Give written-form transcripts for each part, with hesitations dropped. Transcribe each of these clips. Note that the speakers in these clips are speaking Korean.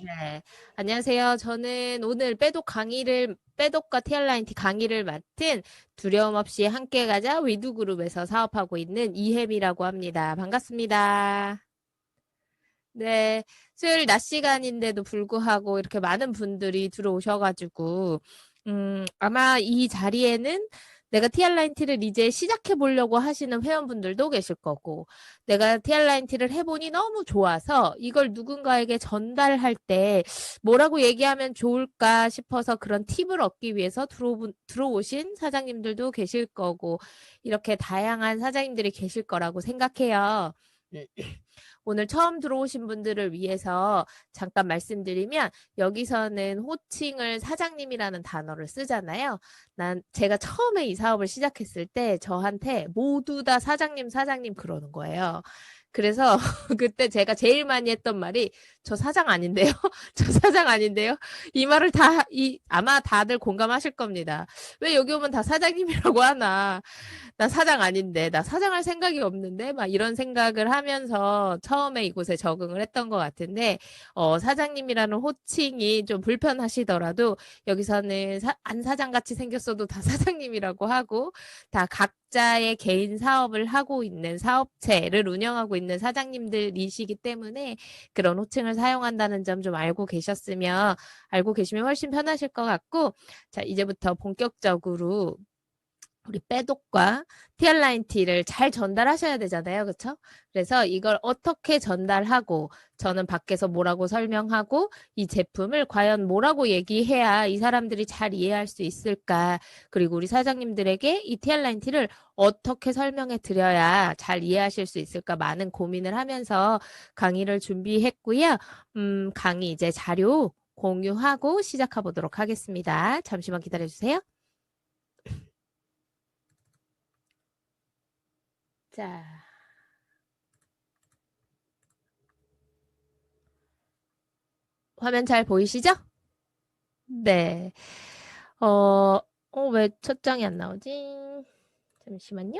네. 안녕하세요. 저는 오늘 빼독과 티알라인티 강의를 맡은 두려움 없이 함께 가자 위두그룹에서 사업하고 있는 이혜미라고 합니다. 반갑습니다. 네. 수요일 낮 시간인데도 불구하고 이렇게 많은 분들이 들어오셔가지고, 아마 이 자리에는 내가 TR라인티를 이제 시작해 보려고 하시는 회원분들도 계실 거고, 내가 TR라인티를 해보니 너무 좋아서 이걸 누군가에게 전달할 때 뭐라고 얘기하면 좋을까 싶어서 그런 팁을 얻기 위해서 들어오신 사장님들도 계실 거고, 이렇게 다양한 사장님들이 계실 거라고 생각해요. 오늘 처음 들어오신 분들을 위해서 잠깐 말씀드리면 여기서는 호칭을 사장님이라는 단어를 쓰잖아요. 제가 처음에 이 사업을 시작했을 때 저한테 모두 다 사장님, 사장님 그러는 거예요. 그래서 그때 제가 제일 많이 했던 말이 저 사장 아닌데요? 저 사장 아닌데요? 이 말을 아마 다들 공감하실 겁니다. 왜 여기 오면 다 사장님이라고 하나? 나 사장 아닌데, 나 사장할 생각이 없는데, 막 이런 생각을 하면서 처음에 이곳에 적응을 했던 것 같은데, 사장님이라는 호칭이 좀 불편하시더라도 여기서는 안 사장같이 생겼어도 다 사장님이라고 하고, 다 각자의 개인 사업을 하고 있는 사업체를 운영하고 있는 사장님들이시기 때문에 그런 호칭을 사용한다는 점 좀 알고 계시면 훨씬 편하실 것 같고, 자, 이제부터 본격적으로 우리 빼독과 티알라인티를 잘 전달하셔야 되잖아요. 그렇죠? 그래서 이걸 어떻게 전달하고 저는 밖에서 뭐라고 설명하고 이 제품을 과연 뭐라고 얘기해야 이 사람들이 잘 이해할 수 있을까? 그리고 우리 사장님들에게 이 티알라인티를 어떻게 설명해 드려야 잘 이해하실 수 있을까? 많은 고민을 하면서 강의를 준비했고요. 강의 이제 자료 공유하고 시작해 보도록 하겠습니다. 잠시만 기다려 주세요. 자. 화면 잘 보이시죠? 네. 왜 첫 장이 안 나오지? 잠시만요.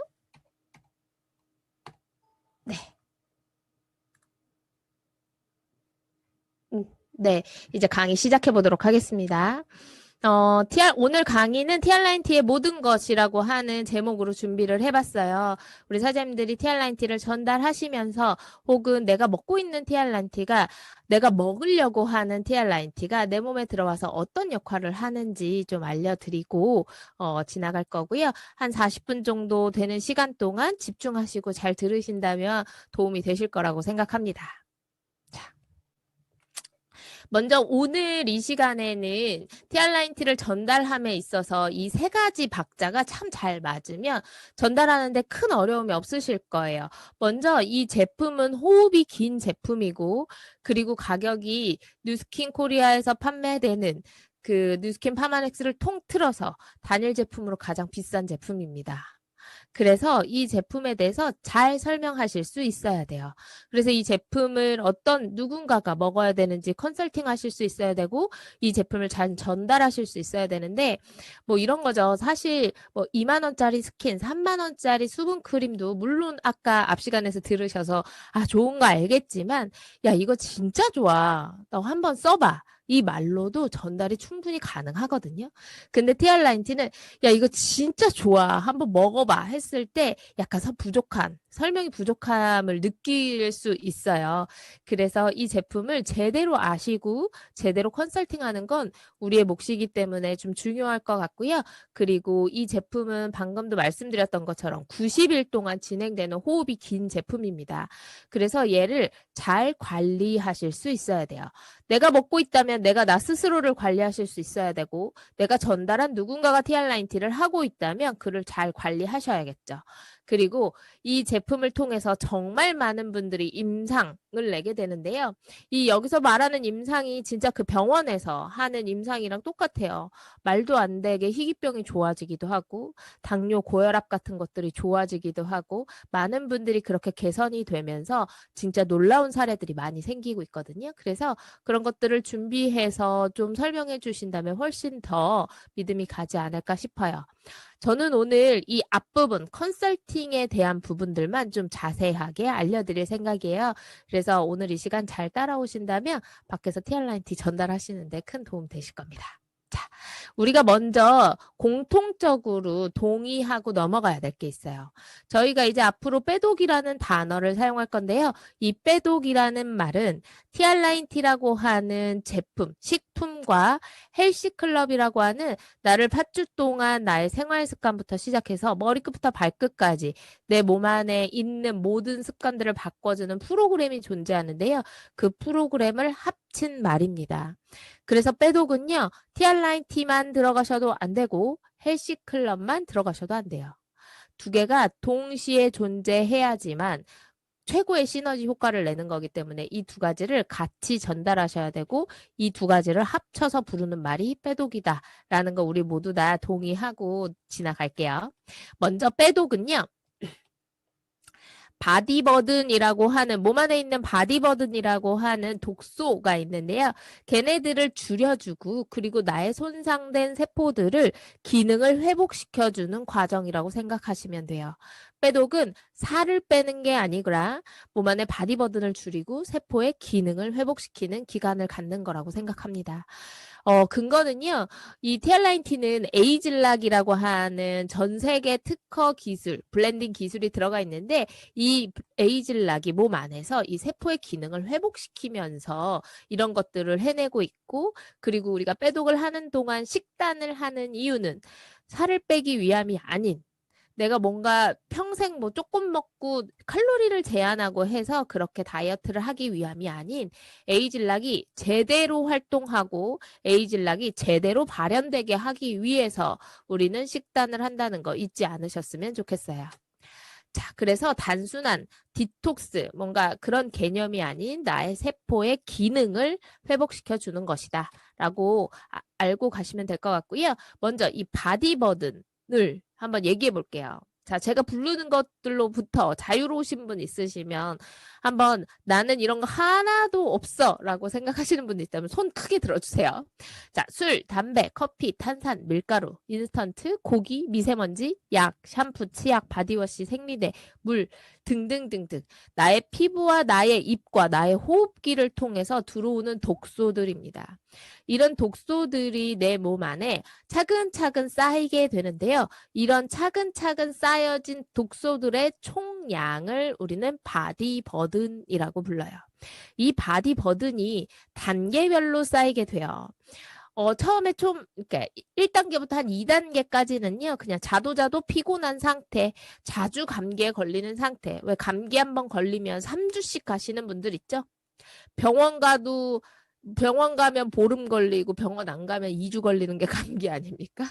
네. 네. 이제 강의 시작해 보도록 하겠습니다. 오늘 강의는 TR라인티의 모든 것이라고 하는 제목으로 준비를 해봤어요. 우리 사장님들이 TR라인티를 전달하시면서 혹은 내가 먹고 있는 TR라인티가 내가 먹으려고 하는 TR라인티가 내 몸에 들어와서 어떤 역할을 하는지 좀 알려드리고 지나갈 거고요. 한 40분 정도 되는 시간 동안 집중하시고 잘 들으신다면 도움이 되실 거라고 생각합니다. 먼저 오늘 이 시간에는 TR라인티를 전달함에 있어서 이 세 가지 박자가 참 잘 맞으면 전달하는데 큰 어려움이 없으실 거예요. 먼저 이 제품은 호흡이 긴 제품이고 그리고 가격이 뉴스킨 코리아에서 판매되는 그 뉴스킨 파마넥스를 통틀어서 단일 제품으로 가장 비싼 제품입니다. 그래서 이 제품에 대해서 잘 설명하실 수 있어야 돼요. 그래서 이 제품을 어떤 누군가가 먹어야 되는지 컨설팅 하실 수 있어야 되고 이 제품을 잘 전달하실 수 있어야 되는데 뭐 이런 거죠. 사실 뭐 2만 원짜리 스킨, 3만 원짜리 수분 크림도 물론 아까 앞 시간에서 들으셔서 좋은 거 알겠지만 야 이거 진짜 좋아. 너 한번 써봐. 이 말로도 전달이 충분히 가능하거든요. 근데 TR라인티는 야 이거 진짜 좋아. 한번 먹어봐 했을 때 약간 설명이 부족함을 느낄 수 있어요. 그래서 이 제품을 제대로 아시고 제대로 컨설팅하는 건 우리의 몫이기 때문에 좀 중요할 것 같고요. 그리고 이 제품은 방금도 말씀드렸던 것처럼 90일 동안 진행되는 호흡이 긴 제품입니다. 그래서 얘를 잘 관리하실 수 있어야 돼요. 내가 먹고 있다면 내가 나 스스로를 관리하실 수 있어야 되고 내가 전달한 누군가가 TR라인티를 하고 있다면 그를 잘 관리하셔야겠죠. 그리고 이 제품을 통해서 정말 많은 분들이 임상을 내게 되는데요. 이 여기서 말하는 임상이 진짜 그 병원에서 하는 임상이랑 똑같아요. 말도 안 되게 희귀병이 좋아지기도 하고 당뇨, 고혈압 같은 것들이 좋아지기도 하고 많은 분들이 그렇게 개선이 되면서 진짜 놀라운 사례들이 많이 생기고 있거든요. 그래서 그런 것들을 준비해서 좀 설명해 주신다면 훨씬 더 믿음이 가지 않을까 싶어요. 저는 오늘 이 앞부분 컨설팅에 대한 부분들만 좀 자세하게 알려드릴 생각이에요. 그래서 오늘 이 시간 잘 따라오신다면 밖에서 TR라인T 전달하시는데 큰 도움 되실 겁니다. 자, 우리가 먼저 공통적으로 동의하고 넘어가야 될 게 있어요. 저희가 이제 앞으로 빼독이라는 단어를 사용할 건데요. 이 빼독이라는 말은 TR라인T라고 하는 제품, 식품과 헬시클럽이라고 하는 나를 팥주 동안 나의 생활 습관부터 시작해서 머리끝부터 발끝까지 내 몸 안에 있는 모든 습관들을 바꿔주는 프로그램이 존재하는데요. 그 프로그램을 합친 말입니다. 그래서 빼독은요. TR라인T만 들어가셔도 안 되고 헬시클럽만 들어가셔도 안 돼요. 두 개가 동시에 존재해야지만 최고의 시너지 효과를 내는 거기 때문에 이 두 가지를 같이 전달하셔야 되고 이 두 가지를 합쳐서 부르는 말이 빼독이다라는 거 우리 모두 다 동의하고 지나갈게요. 먼저 빼독은요. 바디버든이라고 하는 몸 안에 있는 바디버든이라고 하는 독소가 있는데요. 걔네들을 줄여주고 그리고 나의 손상된 세포들을 기능을 회복시켜주는 과정이라고 생각하시면 돼요. 빼독은 살을 빼는 게 아니라 몸 안에 바디버든을 줄이고 세포의 기능을 회복시키는 기간을 갖는 거라고 생각합니다. 근거는요. 이 TR라인T는 에이즐락이라고 하는 전 세계 특허 기술, 블렌딩 기술이 들어가 있는데 이 에이즐락이 몸 안에서 이 세포의 기능을 회복시키면서 이런 것들을 해내고 있고 그리고 우리가 빼독을 하는 동안 식단을 하는 이유는 살을 빼기 위함이 아닌 내가 뭔가 평생 뭐 조금 먹고 칼로리를 제한하고 해서 그렇게 다이어트를 하기 위함이 아닌 에이즐락이 제대로 활동하고 에이즐락이 제대로 발현되게 하기 위해서 우리는 식단을 한다는 거 잊지 않으셨으면 좋겠어요. 자, 그래서 단순한 디톡스, 뭔가 그런 개념이 아닌 나의 세포의 기능을 회복시켜 주는 것이다 라고 알고 가시면 될 것 같고요. 먼저 이 바디버든을 한번 얘기해 볼게요. 자, 제가 부르는 것들로부터 자유로우신 분 있으시면 한번 나는 이런 거 하나도 없어 라고 생각하시는 분 있다면 손 크게 들어주세요. 자, 술, 담배, 커피, 탄산, 밀가루, 인스턴트, 고기, 미세먼지, 약, 샴푸, 치약, 바디워시, 생리대, 물 등등등등 나의 피부와 나의 입과 나의 호흡기를 통해서 들어오는 독소들입니다. 이런 독소들이 내 몸 안에 차근차근 쌓이게 되는데요. 이런 차근차근 쌓여진 독소들의 총량을 우리는 바디버든이라고 불러요. 이 바디버든이 단계별로 쌓이게 돼요. 처음에 좀 이렇게 1단계부터 한 2단계까지는요. 그냥 자도 피곤한 상태, 자주 감기에 걸리는 상태. 왜 감기 한번 걸리면 3주씩 가시는 분들 있죠? 병원 가면 보름 걸리고 병원 안 가면 2주 걸리는 게 감기 아닙니까?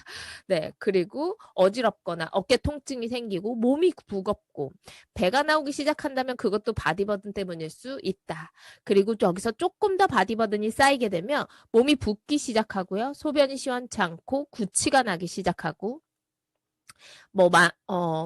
네, 그리고 어지럽거나 어깨 통증이 생기고 몸이 무겁고 배가 나오기 시작한다면 그것도 바디버든 때문일 수 있다. 그리고 여기서 조금 더 바디버든이 쌓이게 되면 몸이 붓기 시작하고요. 소변이 시원치 않고 구취가 나기 시작하고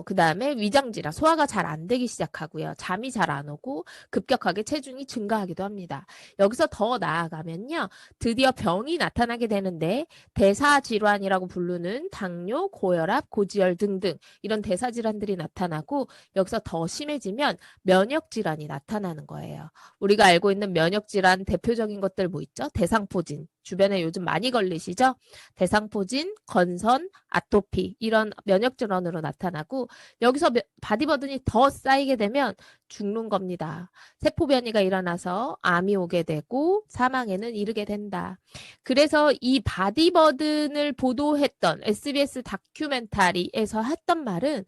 그 다음에 위장질환, 소화가 잘 안 되기 시작하고요. 잠이 잘 안 오고 급격하게 체중이 증가하기도 합니다. 여기서 더 나아가면요. 드디어 병이 나타나게 되는데 대사질환이라고 부르는 당뇨, 고혈압, 고지혈 등등 이런 대사질환들이 나타나고 여기서 더 심해지면 면역질환이 나타나는 거예요. 우리가 알고 있는 면역질환 대표적인 것들 뭐 있죠? 대상포진. 주변에 요즘 많이 걸리시죠? 대상포진, 건선, 아토피 이런 면역질환으로 나타나고 여기서 바디버든이 더 쌓이게 되면 죽는 겁니다. 세포 변이가 일어나서 암이 오게 되고 사망에는 이르게 된다. 그래서 이 바디버든을 보도했던 SBS 다큐멘터리에서 했던 말은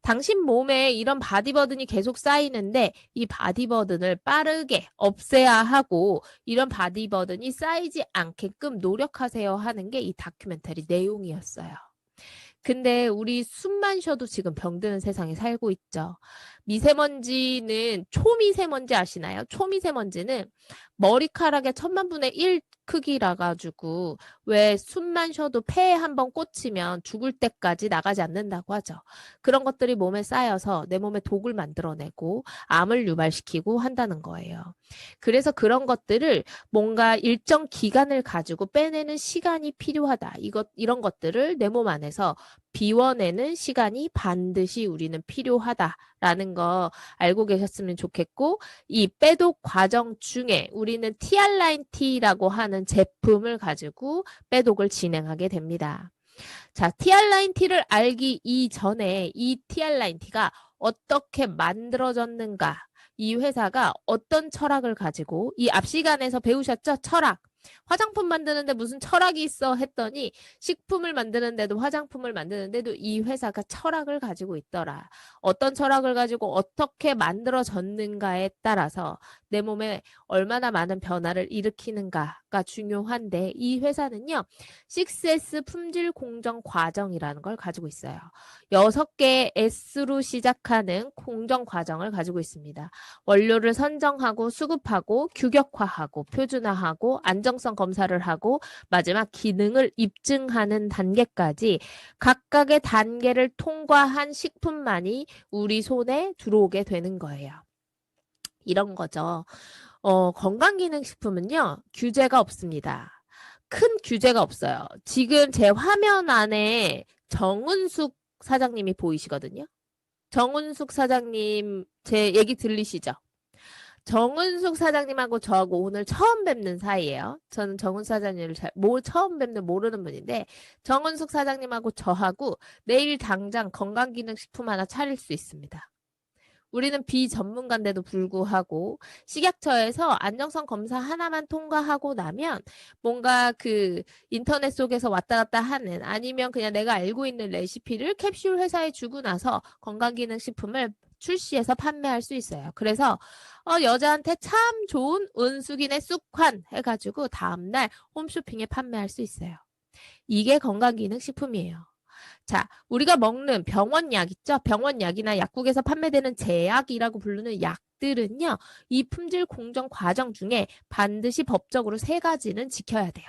당신 몸에 이런 바디버든이 계속 쌓이는데 이 바디버든을 빠르게 없애야 하고 이런 바디버든이 쌓이지 않게끔 노력하세요 하는 게 이 다큐멘터리 내용이었어요. 근데 우리 숨만 쉬어도 지금 병드는 세상에 살고 있죠. 미세먼지는 초미세먼지 아시나요? 초미세먼지는 머리카락의 1000만분의 1 크기라 가지고 왜 숨만 쉬어도 폐에 한번 꽂히면 죽을 때까지 나가지 않는다고 하죠. 그런 것들이 몸에 쌓여서 내 몸에 독을 만들어내고 암을 유발시키고 한다는 거예요. 그래서 그런 것들을 뭔가 일정 기간을 가지고 빼내는 시간이 필요하다. 이런 것들을 내 몸 안에서 비워내는 시간이 반드시 우리는 필요하다라는 거 알고 계셨으면 좋겠고, 이 빼독 과정 중에 우리는 TR9T라고 하는 제품을 가지고 빼독을 진행하게 됩니다. 자, TR9T를 알기 이전에 이 TR9T가 어떻게 만들어졌는가, 이 회사가 어떤 철학을 가지고, 이 앞 시간에서 배우셨죠? 철학. 화장품 만드는데 무슨 철학이 있어 했더니 식품을 만드는데도 화장품을 만드는데도 이 회사가 철학을 가지고 있더라. 어떤 철학을 가지고 어떻게 만들어졌는가에 따라서 내 몸에 얼마나 많은 변화를 일으키는가가 중요한데, 이 회사는요 6S 품질 공정 과정이라는 걸 가지고 있어요. 6개의 S로 시작하는 공정 과정을 가지고 있습니다. 원료를 선정하고 수급하고 규격화하고 표준화하고 안정성 검사를 하고 마지막 기능을 입증하는 단계까지 각각의 단계를 통과한 식품만이 우리 손에 들어오게 되는 거예요. 이런 거죠. 건강기능식품은요, 규제가 없습니다. 큰 규제가 없어요. 지금 제 화면 안에 정은숙 사장님이 보이시거든요. 정은숙 사장님 제 얘기 들리시죠? 정은숙 사장님하고 저하고 오늘 처음 뵙는 사이예요. 저는 정은숙 사장님을 처음 뵙는 모르는 분인데, 정은숙 사장님하고 저하고 내일 당장 건강기능식품 하나 차릴 수 있습니다. 우리는 비전문가인데도 불구하고 식약처에서 안정성 검사 하나만 통과하고 나면 뭔가 그 인터넷 속에서 왔다 갔다 하는, 아니면 그냥 내가 알고 있는 레시피를 캡슐 회사에 주고 나서 건강기능식품을 출시해서 판매할 수 있어요. 그래서 여자한테 참 좋은 은숙이네 쑥환 해가지고 다음날 홈쇼핑에 판매할 수 있어요. 이게 건강기능식품이에요. 자, 우리가 먹는 병원약 있죠? 병원약이나 약국에서 판매되는 제약이라고 부르는 약들은요, 이 품질 공정 과정 중에 반드시 법적으로 3가지는 지켜야 돼요.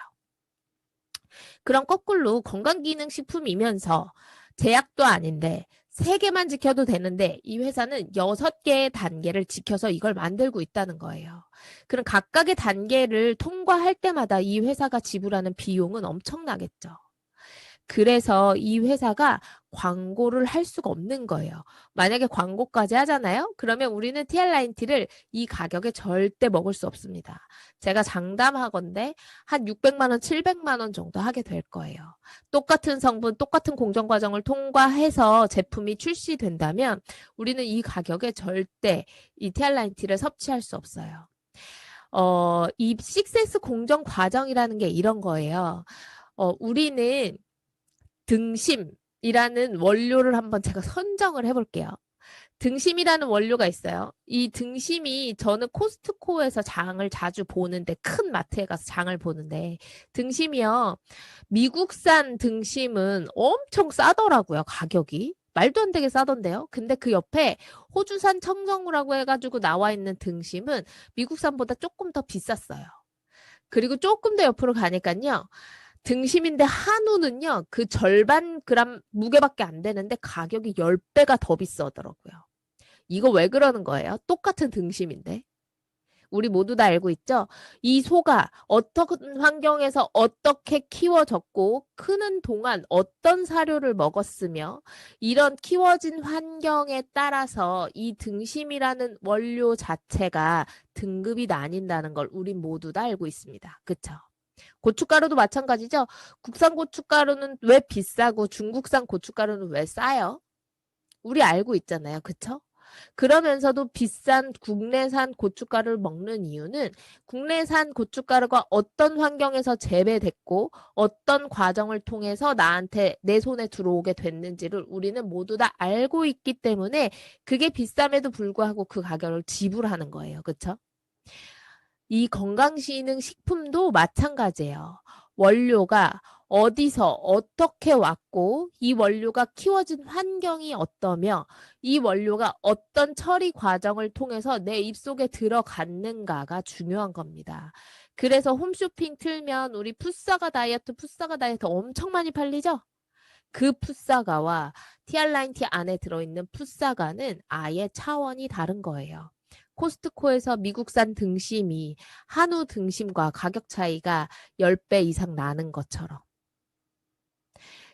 그럼 거꾸로 건강기능식품이면서 제약도 아닌데 3개만 지켜도 되는데 이 회사는 6개의 단계를 지켜서 이걸 만들고 있다는 거예요. 그럼 각각의 단계를 통과할 때마다 이 회사가 지불하는 비용은 엄청나겠죠. 그래서 이 회사가 광고를 할 수가 없는 거예요. 만약에 광고까지 하잖아요? 그러면 우리는 TR9T를 이 가격에 절대 먹을 수 없습니다. 제가 장담하건대 한 600만 원, 700만 원 정도 하게 될 거예요. 똑같은 성분, 똑같은 공정 과정을 통과해서 제품이 출시된다면 우리는 이 가격에 절대 이 TR9T를 섭취할 수 없어요. 이 6S 공정 과정이라는 게 이런 거예요. 우리는 등심이라는 원료를 한번 제가 선정을 해볼게요. 등심이라는 원료가 있어요. 이 등심이 저는 코스트코에서 장을 자주 보는데, 큰 마트에 가서 장을 보는데 등심이요. 미국산 등심은 엄청 싸더라고요. 가격이. 말도 안 되게 싸던데요. 근데 그 옆에 호주산 청정구라고 해가지고 나와 있는 등심은 미국산보다 조금 더 비쌌어요. 그리고 조금 더 옆으로 가니까요. 등심인데 한우는요. 그 절반 그램 무게밖에 안 되는데 가격이 10배가 더 비싸더라고요. 이거 왜 그러는 거예요? 똑같은 등심인데. 우리 모두 다 알고 있죠? 이 소가 어떤 환경에서 어떻게 키워졌고 크는 동안 어떤 사료를 먹었으며, 이런 키워진 환경에 따라서 이 등심이라는 원료 자체가 등급이 나뉜다는 걸 우리 모두 다 알고 있습니다. 그쵸? 고춧가루도 마찬가지죠. 국산 고춧가루는 왜 비싸고 중국산 고춧가루는 왜 싸요? 우리 알고 있잖아요. 그쵸? 그러면서도 비싼 국내산 고춧가루를 먹는 이유는 국내산 고춧가루가 어떤 환경에서 재배됐고 어떤 과정을 통해서 나한테 내 손에 들어오게 됐는지를 우리는 모두 다 알고 있기 때문에 그게 비쌈에도 불구하고 그 가격을 지불하는 거예요. 그쵸? 이 건강기능 식품도 마찬가지예요. 원료가 어디서 어떻게 왔고 이 원료가 키워진 환경이 어떠며 이 원료가 어떤 처리 과정을 통해서 내 입속에 들어갔는가가 중요한 겁니다. 그래서 홈쇼핑 틀면 우리 풋사과 다이어트 엄청 많이 팔리죠? 그 풋사과와 TR9T 안에 들어있는 풋사과는 아예 차원이 다른 거예요. 코스트코에서 미국산 등심이 한우 등심과 가격 차이가 10배 이상 나는 것처럼.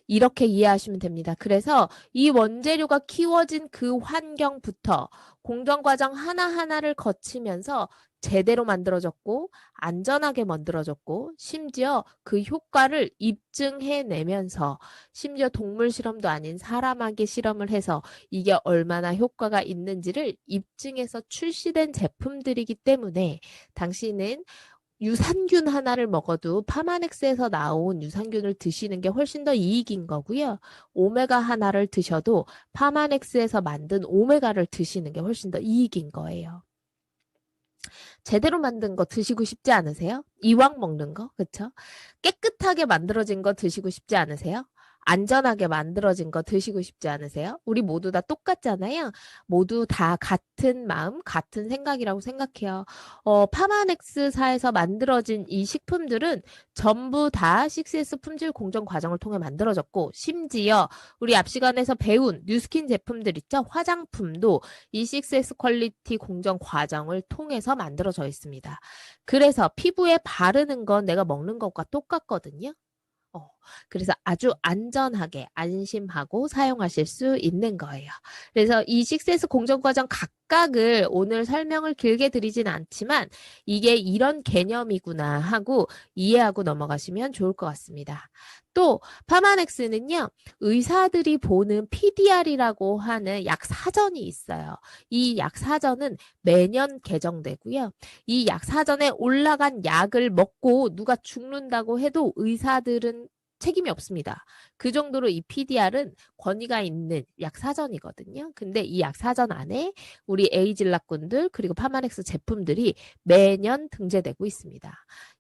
이렇게 이해하시면 됩니다. 그래서 이 원재료가 키워진 그 환경부터 공정과정 하나하나를 거치면서 제대로 만들어졌고 안전하게 만들어졌고 심지어 그 효과를 입증해내면서 심지어 동물 실험도 아닌 사람에게 실험을 해서 이게 얼마나 효과가 있는지를 입증해서 출시된 제품들이기 때문에 당신은 유산균 하나를 먹어도 파마넥스에서 나온 유산균을 드시는 게 훨씬 더 이익인 거고요. 오메가 하나를 드셔도 파마넥스에서 만든 오메가를 드시는 게 훨씬 더 이익인 거예요. 제대로 만든 거 드시고 싶지 않으세요? 이왕 먹는 거, 그쵸? 깨끗하게 만들어진 거 드시고 싶지 않으세요? 안전하게 만들어진 거 드시고 싶지 않으세요? 우리 모두 다 똑같잖아요. 모두 다 같은 마음, 같은 생각이라고 생각해요. 파마넥스사에서 만들어진 이 식품들은 전부 다 6S 품질 공정 과정을 통해 만들어졌고 심지어 우리 앞 시간에서 배운 뉴스킨 제품들 있죠? 화장품도 이 6S 퀄리티 공정 과정을 통해서 만들어져 있습니다. 그래서 피부에 바르는 건 내가 먹는 것과 똑같거든요. 그래서 아주 안전하게 안심하고 사용하실 수 있는 거예요. 그래서 이 6S 공정과정 각각을 오늘 설명을 길게 드리진 않지만 이게 이런 개념이구나 하고 이해하고 넘어가시면 좋을 것 같습니다. 또 파마넥스는요. 의사들이 보는 PDR이라고 하는 약 사전이 있어요. 이 약 사전은 매년 개정되고요. 이 약 사전에 올라간 약을 먹고 누가 죽는다고 해도 의사들은 책임이 없습니다. 그 정도로 이 PDR은 권위가 있는 약사전이거든요. 근데 이 약사전 안에 우리 에이즐락군들 그리고 파마넥스 제품들이 매년 등재되고 있습니다.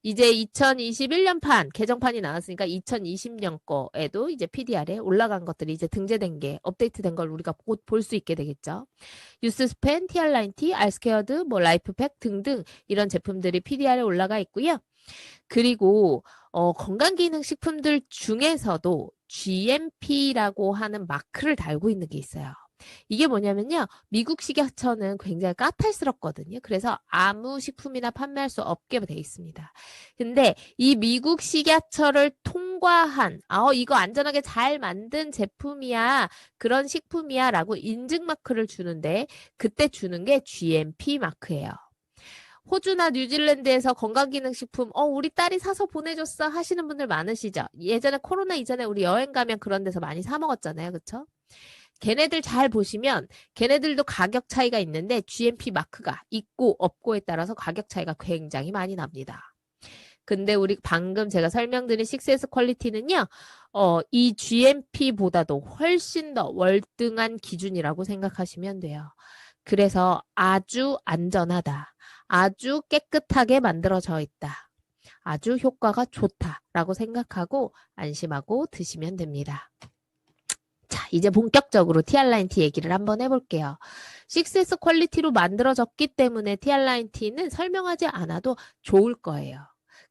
이제 2021년판 개정판이 나왔으니까 2020년 거에도 이제 PDR에 올라간 것들이 이제 등재된 게 업데이트된 걸 우리가 곧 볼 수 있게 되겠죠. 유스스펜, TR90, 알스케어드, 뭐 라이프팩 등등 이런 제품들이 PDR에 올라가 있고요. 그리고 건강기능식품들 중에서도 GMP라고 하는 마크를 달고 있는 게 있어요. 이게 뭐냐면요. 미국 식약처는 굉장히 까탈스럽거든요. 그래서 아무 식품이나 판매할 수 없게 돼 있습니다. 근데 이 미국 식약처를 통과한 이거 안전하게 잘 만든 제품이야. 그런 식품이야 라고 인증 마크를 주는데 그때 주는 게 GMP 마크예요. 호주나 뉴질랜드에서 건강기능식품 우리 딸이 사서 보내줬어 하시는 분들 많으시죠? 예전에 코로나 이전에 우리 여행 가면 그런 데서 많이 사 먹었잖아요. 그쵸? 걔네들 잘 보시면 걔네들도 가격 차이가 있는데 GMP 마크가 있고 없고에 따라서 가격 차이가 굉장히 많이 납니다. 근데 우리 방금 제가 설명드린 6S 퀄리티는요. 이 GMP보다도 훨씬 더 월등한 기준이라고 생각하시면 돼요. 그래서 아주 안전하다. 아주 깨끗하게 만들어져 있다. 아주 효과가 좋다라고 생각하고 안심하고 드시면 됩니다. 자, 이제 본격적으로 TR9T 얘기를 한번 해볼게요. 6S 퀄리티로 만들어졌기 때문에 TR9T는 설명하지 않아도 좋을 거예요.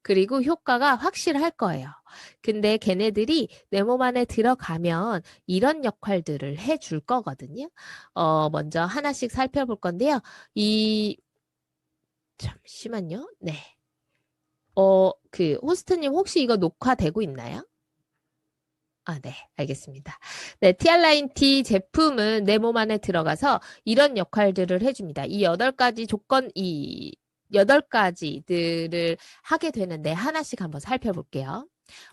그리고 효과가 확실할 거예요. 근데 걔네들이 내 몸 안에 들어가면 이런 역할들을 해줄 거거든요. 먼저 하나씩 살펴볼 건데요. 잠시만요. 네. 호스트님 혹시 이거 녹화되고 있나요? 네, 알겠습니다. 네, TR9T 제품은 내 몸 안에 들어가서 이런 역할들을 해줍니다. 이 8가지 조건, 이 8가지들을 하게 되는데 하나씩 한번 살펴볼게요.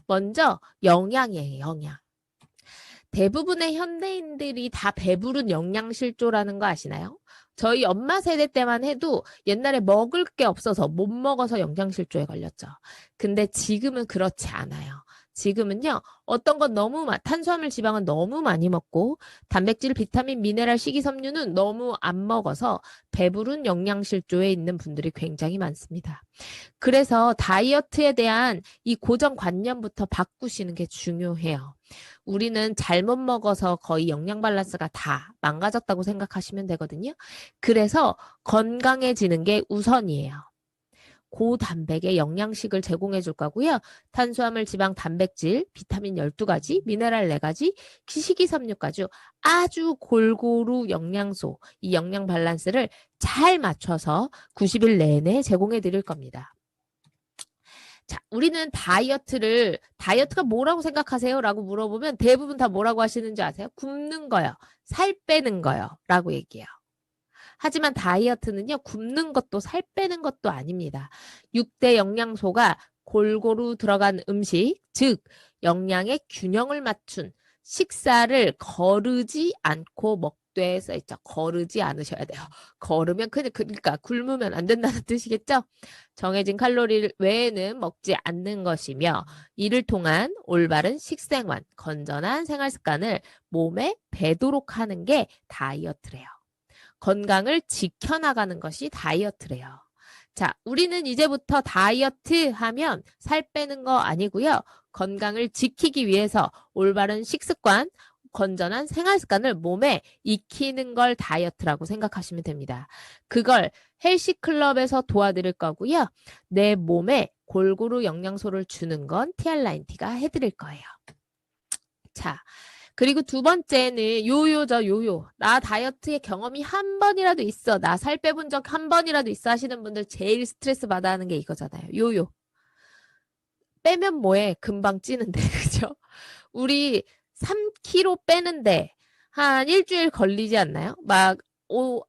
먼저 영양이에요, 영양. 대부분의 현대인들이 다 배부른 영양실조라는 거 아시나요? 저희 엄마 세대 때만 해도 옛날에 먹을 게 없어서 못 먹어서 영양실조에 걸렸죠. 근데 지금은 그렇지 않아요. 지금은요. 어떤 건 너무 탄수화물 지방은 너무 많이 먹고 단백질, 비타민, 미네랄, 식이섬유는 너무 안 먹어서 배부른 영양실조에 있는 분들이 굉장히 많습니다. 그래서 다이어트에 대한 이 고정관념부터 바꾸시는 게 중요해요. 우리는 잘못 먹어서 거의 영양 밸런스가 다 망가졌다고 생각하시면 되거든요. 그래서 건강해지는 게 우선이에요. 고단백의 영양식을 제공해 줄 거고요. 탄수화물, 지방, 단백질, 비타민 12가지, 미네랄 4가지, 식이섬유까지 아주 골고루 영양소, 이 영양 밸런스를 잘 맞춰서 90일 내내 제공해 드릴 겁니다. 자, 우리는 다이어트가 뭐라고 생각하세요? 라고 물어보면 대부분 다 뭐라고 하시는지 아세요? 굶는 거요. 살 빼는 거요. 라고 얘기해요. 하지만 다이어트는요, 굶는 것도 살 빼는 것도 아닙니다. 6대 영양소가 골고루 들어간 음식, 즉, 영양의 균형을 맞춘 식사를 거르지 않고 먹되 써있죠. 거르지 않으셔야 돼요. 거르면 그러니까 굶으면 안 된다는 뜻이겠죠? 정해진 칼로리 외에는 먹지 않는 것이며 이를 통한 올바른 식생활, 건전한 생활 습관을 몸에 배도록 하는 게 다이어트래요. 건강을 지켜나가는 것이 다이어트래요. 자, 우리는 이제부터 다이어트 하면 살 빼는 거 아니고요. 건강을 지키기 위해서 올바른 식습관, 건전한 생활 습관을 몸에 익히는 걸 다이어트라고 생각하시면 됩니다. 그걸 헬시클럽에서 도와드릴 거고요. 내 몸에 골고루 영양소를 주는 건 TR9T가 해드릴 거예요. 자, 그리고 두 번째는 요요죠, 요요. 나 다이어트의 경험이 한 번이라도 있어. 나 살 빼본 적 한 번이라도 있어 하시는 분들 제일 스트레스 받아 하는 게 이거잖아요. 요요. 빼면 뭐해? 금방 찌는데, 그죠? 우리 3kg 빼는데 한 일주일 걸리지 않나요? 막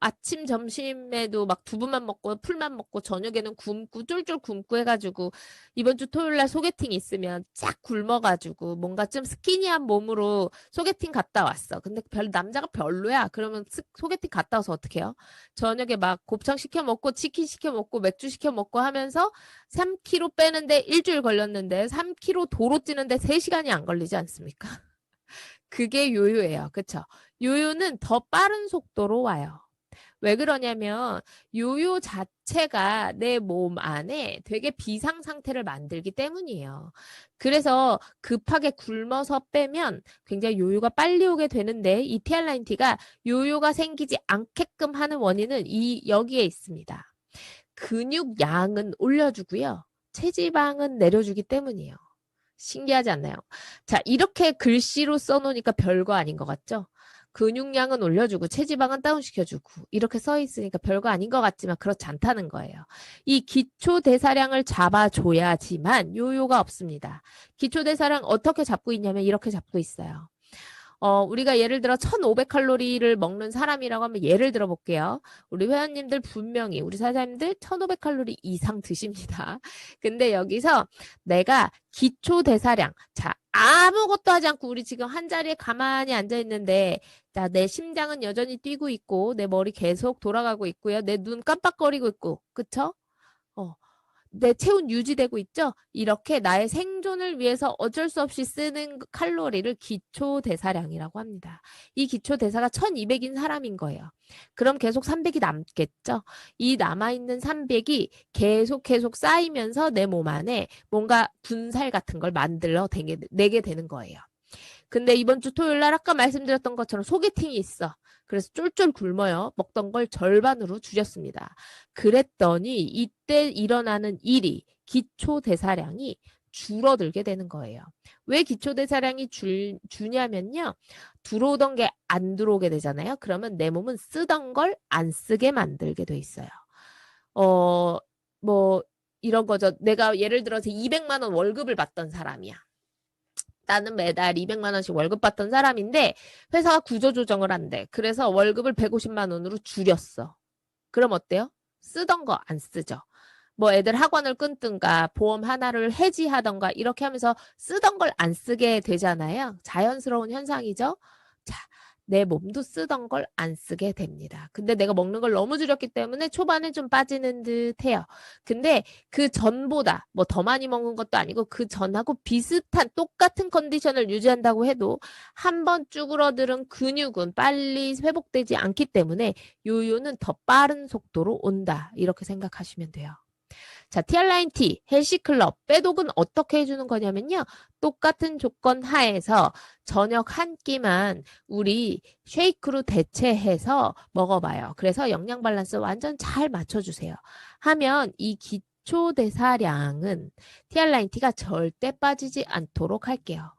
아침 점심에도 막 두부만 먹고 풀만 먹고 저녁에는 굶고 쫄쫄 굶고 해가지고 이번 주 토요일 날 소개팅 있으면 쫙 굶어가지고 뭔가 좀 스키니한 몸으로 소개팅 갔다 왔어. 근데 남자가 별로야. 그러면 소개팅 갔다 와서 어떻게 해요? 저녁에 막 곱창 시켜 먹고 치킨 시켜 먹고 맥주 시켜 먹고 하면서 3kg 빼는데 일주일 걸렸는데 3kg 도로 찌는데 3시간이 안 걸리지 않습니까? 그게 요요예요. 그쵸? 요요는 더 빠른 속도로 와요. 왜 그러냐면 요요 자체가 내 몸 안에 되게 비상 상태를 만들기 때문이에요. 그래서 급하게 굶어서 빼면 굉장히 요요가 빨리 오게 되는데 이 TR9T가 요요가 생기지 않게끔 하는 원인은 여기에 있습니다. 근육 양은 올려주고요. 체지방은 내려주기 때문이에요. 신기하지 않나요? 자, 이렇게 글씨로 써놓으니까 별거 아닌 것 같죠? 근육량은 올려주고 체지방은 다운시켜주고 이렇게 써 있으니까 별거 아닌 것 같지만 그렇지 않다는 거예요. 이 기초 대사량을 잡아줘야지만 요요가 없습니다. 기초 대사량 어떻게 잡고 있냐면 이렇게 잡고 있어요. 우리가 예를 들어 1500칼로리를 먹는 사람이라고 하면 예를 들어 볼게요. 우리 회원님들 분명히 우리 사장님들 1500칼로리 이상 드십니다. 근데 여기서 내가 기초 대사량, 자, 아무것도 하지 않고 우리 지금 한 자리에 가만히 앉아 있는데 자, 내 심장은 여전히 뛰고 있고 내 머리 계속 돌아가고 있고요. 내 눈 깜빡거리고 있고. 그쵸? 내 체온 유지되고 있죠? 이렇게 나의 생존을 위해서 어쩔 수 없이 쓰는 칼로리를 기초 대사량이라고 합니다. 이 기초 대사가 1200인 사람인 거예요. 그럼 계속 300이 남겠죠? 이 남아있는 300이 계속 쌓이면서 내 몸 안에 뭔가 분살 같은 걸 만들어 내게 되는 거예요. 근데 이번 주 토요일 날 아까 말씀드렸던 것처럼 소개팅이 있어. 그래서 쫄쫄 굶어요. 먹던 걸 절반으로 줄였습니다. 그랬더니 이때 일어나는 일이 기초 대사량이 줄어들게 되는 거예요. 왜 기초 대사량이 주냐면요. 들어오던 게 안 들어오게 되잖아요. 그러면 내 몸은 쓰던 걸 안 쓰게 만들게 돼 있어요. 뭐 이런 거죠. 내가 예를 들어서 200만 원 월급을 받던 사람이야. 나는 매달 200만 원씩 월급 받던 사람인데 회사가 구조조정을 한대. 그래서 월급을 150만 원으로 줄였어. 그럼 어때요? 쓰던 거 안 쓰죠. 뭐 애들 학원을 끊든가 보험 하나를 해지하던가 이렇게 하면서 쓰던 걸 안 쓰게 되잖아요. 자연스러운 현상이죠. 자, 내 몸도 쓰던 걸 안 쓰게 됩니다. 근데 내가 먹는 걸 너무 줄였기 때문에 초반에 좀 빠지는 듯 해요. 근데 그 전보다 뭐 더 많이 먹는 것도 아니고 그 전하고 비슷한 똑같은 컨디션을 유지한다고 해도 한 번 쭈그러들은 근육은 빨리 회복되지 않기 때문에 요요는 더 빠른 속도로 온다. 이렇게 생각하시면 돼요. 자, TR9T, 헬시클럽, 빼독은 어떻게 해주는 거냐면요. 똑같은 조건 하에서 저녁 한 끼만 우리 쉐이크로 대체해서 먹어봐요. 그래서 영양 밸런스 완전 잘 맞춰주세요. 하면 이 기초 대사량은 TR9T가 절대 빠지지 않도록 할게요.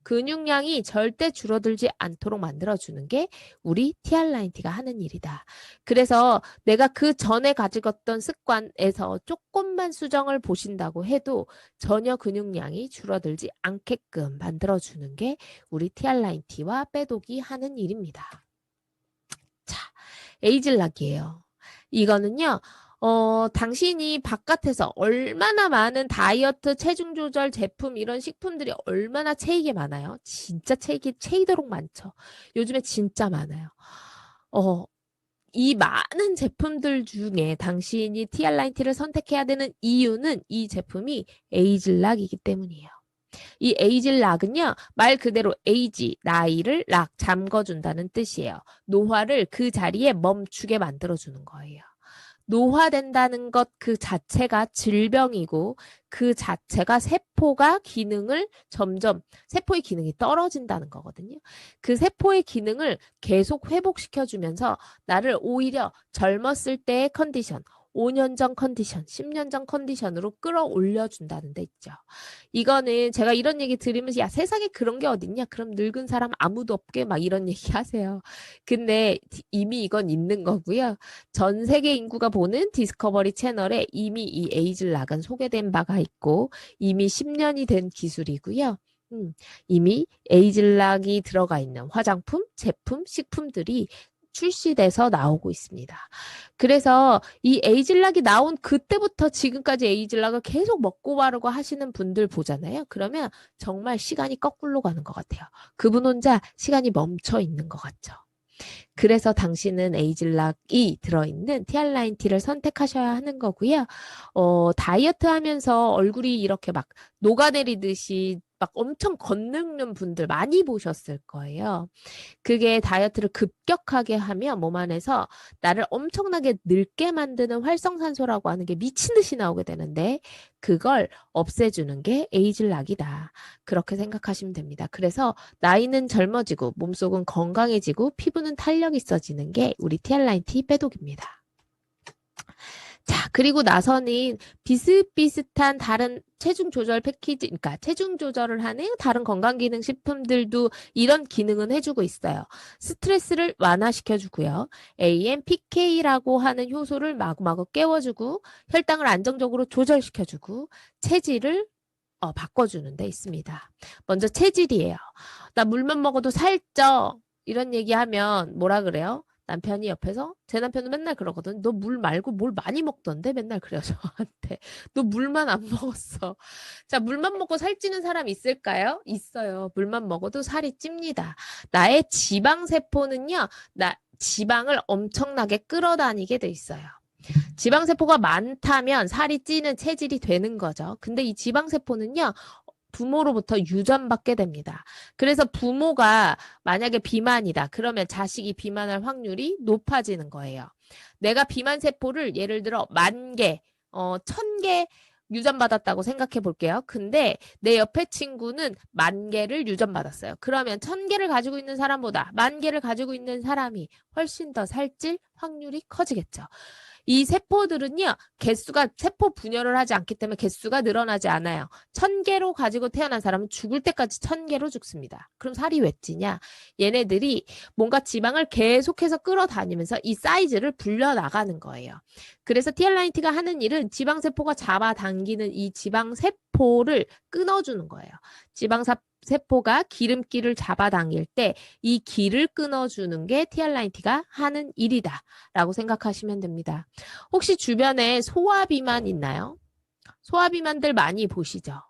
근육량이 절대 줄어들지 않도록 만들어주는 게 우리 TR라인티가 하는 일이다. 그래서 내가 그 전에 가지고 있던 습관에서 조금만 수정을 보신다고 해도 전혀 근육량이 줄어들지 않게끔 만들어주는 게 우리 TR라인티와 빼독이 하는 일입니다. 자, 에이즐락이에요. 이거는요. 당신이 바깥에서 얼마나 많은 다이어트, 체중 조절 제품 이런 식품들이 얼마나 체이게 많아요. 진짜 체이도록 많죠. 요즘에 진짜 많아요. 이 많은 제품들 중에 당신이 TR라인티를 선택해야 되는 이유는 이 제품이 에이즐락이기 때문이에요. 이 에이즐락은요, 말 그대로 에이지, 나이를 락, 잠궈준다는 뜻이에요. 노화를 그 자리에 멈추게 만들어주는 거예요. 노화된다는 것 그 자체가 질병이고 그 자체가 세포가 기능을 점점 세포의 기능이 떨어진다는 거거든요. 그 세포의 기능을 계속 회복시켜주면서 나를 오히려 젊었을 때의 컨디션, 5년 전 컨디션, 10년 전 컨디션으로 끌어올려 준다는 데 있죠. 이거는 제가 이런 얘기 들으면서 야 세상에 그런 게 어딨냐? 그럼 늙은 사람 아무도 없게 막 이런 얘기 하세요. 근데 이미 이건 있는 거고요. 전 세계 인구가 보는 디스커버리 채널에 이미 이 에이즐락은 소개된 바가 있고 이미 10년이 된 기술이고요. 이미 에이즐락이 들어가 있는 화장품, 제품, 식품들이 출시돼서 나오고 있습니다. 그래서 이 에이즐락이 나온 그때부터 지금까지 에이즐락을 계속 먹고 바르고 하시는 분들 보잖아요. 그러면 정말 시간이 거꾸로 가는 것 같아요. 그분 혼자 시간이 멈춰 있는 것 같죠. 그래서 당신은 에이즐락이 들어있는 TR라인티를 선택하셔야 하는 거고요. 다이어트 하면서 얼굴이 이렇게 막 녹아내리듯이 막 엄청 겉늙는 분들 많이 보셨을 거예요. 그게 다이어트를 급격하게 하면 몸 안에서 나를 엄청나게 늙게 만드는 활성산소라고 하는 게 미친 듯이 나오게 되는데 그걸 없애주는 게 에이즐락이다. 그렇게 생각하시면 됩니다. 그래서 나이는 젊어지고 몸속은 건강해지고 피부는 탄력 있어지는 게 우리 TR라인티 빼독입니다. 자, 그리고 나서는 비슷비슷한 다른 체중 조절 패키지, 그러니까 체중 조절을 하는 다른 건강기능식품들도 이런 기능은 해주고 있어요. 스트레스를 완화시켜주고요. AMPK라고 하는 효소를 마구마구 깨워주고 혈당을 안정적으로 조절시켜주고 체질을 바꿔주는 데 있습니다. 먼저 체질이에요. 나 물만 먹어도 살쪄. 이런 얘기하면 뭐라 그래요? 남편이 옆에서 제 남편은 맨날 그러거든. 너 물 말고 뭘 많이 먹던데? 맨날 그래요 저한테. 너 물만 안 먹었어. 자, 물만 먹고 살찌는 사람 있을까요? 있어요. 물만 먹어도 살이 찝니다. 나의 지방세포는요. 지방을 엄청나게 끌어다니게 돼 있어요. 지방세포가 많다면 살이 찌는 체질이 되는 거죠. 근데 이 지방세포는요. 부모로부터 유전받게 됩니다. 그래서 부모가 만약에 비만이다. 그러면 자식이 비만할 확률이 높아지는 거예요. 내가 비만 세포를 예를 들어 10,000개, 1,000개 유전받았다고 생각해 볼게요. 근데 내 옆에 친구는 10,000개를 유전받았어요. 그러면 1,000개를 가지고 있는 사람보다 10,000개를 가지고 있는 사람이 훨씬 더 살찔 확률이 커지겠죠. 이 세포들은요, 세포 분열을 하지 않기 때문에 개수가 늘어나지 않아요. 1,000개로 가지고 태어난 사람은 죽을 때까지 1,000개로 죽습니다. 그럼 살이 왜 찌냐? 얘네들이 뭔가 지방을 계속해서 끌어다니면서 이 사이즈를 불려나가는 거예요. 그래서 TR라인티가 하는 일은 지방세포가 잡아당기는 이 지방세포를 끊어주는 거예요. 지방세포가 기름기를 잡아당길 때 이 기를 끊어주는 게 TR라인티가 하는 일이다 라고 생각하시면 됩니다. 혹시 주변에 소아비만 있나요? 소아비만들 많이 보시죠?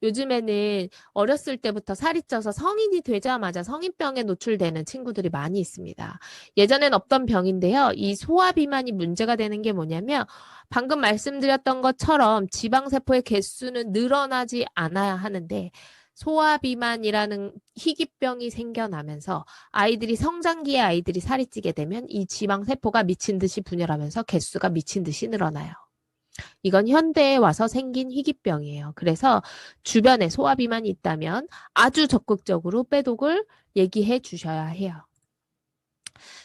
요즘에는 어렸을 때부터 살이 쪄서 성인이 되자마자 성인병에 노출되는 친구들이 많이 있습니다. 예전엔 없던 병인데요. 이 소아비만이 문제가 되는 게 뭐냐면 방금 말씀드렸던 것처럼 지방세포의 개수는 늘어나지 않아야 하는데 소아비만이라는 희귀병이 생겨나면서 성장기의 아이들이 살이 찌게 되면 이 지방세포가 미친 듯이 분열하면서 개수가 미친 듯이 늘어나요. 이건 현대에 와서 생긴 희귀병이에요. 그래서 주변에 소아비만이 있다면 아주 적극적으로 빼독을 얘기해 주셔야 해요.